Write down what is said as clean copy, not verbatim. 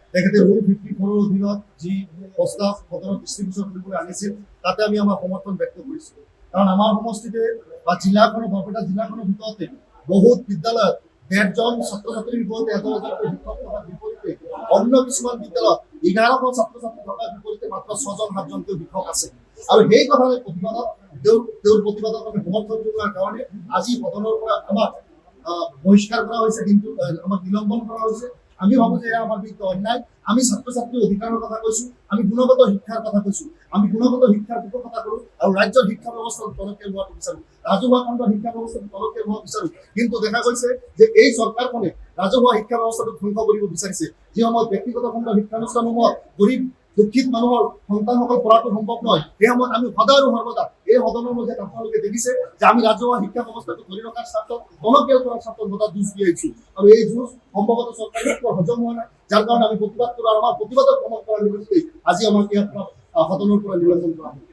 তেখেতে ৰুল 54 অধীনত যি প্ৰস্তাৱ সদনত দৃষ্টিগোচৰ কৰিবলৈ আনিছিল তাতে আমি আমাৰ সমৰ্থন ব্যক্ত কৰিছোঁ। কাৰণ আমাৰ সমষ্টিতে বা জিলাখনৰ বৰপেটা জিলাখনৰ ভিতৰতে বহুত বিদ্যালয়ত 150জন ছাত্ৰ ছাত্ৰীৰ বিপৰীতে 1000জন শিক্ষক থকাৰ বিপৰীতে অন্য কিছুমান বিদ্যালয়ত 11শ ছাত্ৰ ছাত্ৰী থকাৰ বিপৰীতে মাত্ৰ 6জন 7জনকৈ শিক্ষক আছে। আৰু সেই কথালৈ প্ৰতিবাদত তেওঁৰ প্ৰতিবাদক আমি সমৰ্থন জনোৱাৰ কাৰণে আজি সদনৰ পৰা আমাক বহিষ্কাৰ কৰা হৈছে, দিনটো আমাক নিলম্বন কৰা হৈছে। আমি ভাবো যে এয়া আমাৰ বিৰুদ্ধে অন্যায়। আমি ছাত্ৰ ছাত্ৰীৰ অধিকাৰৰ কথা কৈছো, আমি গুণগত শিক্ষাৰ কথা কৈছো, আমি গুণগত শিক্ষাৰ পোষকতা কৰো আৰু ৰাজ্যৰ শিক্ষা ব্যৱস্থাটো তলকে লোৱাটো বিচাৰো, ৰাজহুৱা খণ্ডৰ শিক্ষা ব্যৱস্থাটো তলকে লোৱা বিচাৰো। কিন্তু দেখা গৈছে যে এই চৰকাৰখনে ৰাজহুৱা শিক্ষা ব্যৱস্থাটো ধ্বংস কৰিব বিচাৰিছে। যি সময়ত ব্যক্তিগত খণ্ডৰ শিক্ষানুষ্ঠানসমূহত গৰীব দুখীত মানুহৰ সন্তানসকল পঢ়াটো সম্ভৱ নহয়, সেই সময়ত আমি সদায় আৰু সৰ্বদা এই সদনৰ মধ্যে আপোনালোকে দেখিছে যে আমি ৰাজহুৱা শিক্ষা ব্যৱস্থাটো ধৰি ৰখাৰ স্বাৰ্থত টনকিয়াল কৰাৰ স্বাৰ্থত সদায় যুঁজ দি আহিছো। আৰু এই যুঁজ সম্ভৱতঃ চৰকাৰী হজম হোৱা নাই, যাৰ কাৰণে আমি প্ৰতিবাদ কৰো আৰু আমাৰ প্ৰতিবাদৰ প্ৰমাণ কৰাৰ নিমিত্তে আজি আমাক ইয়াৰ পৰা সদনৰ পৰা নিলম্বন কৰা হয়।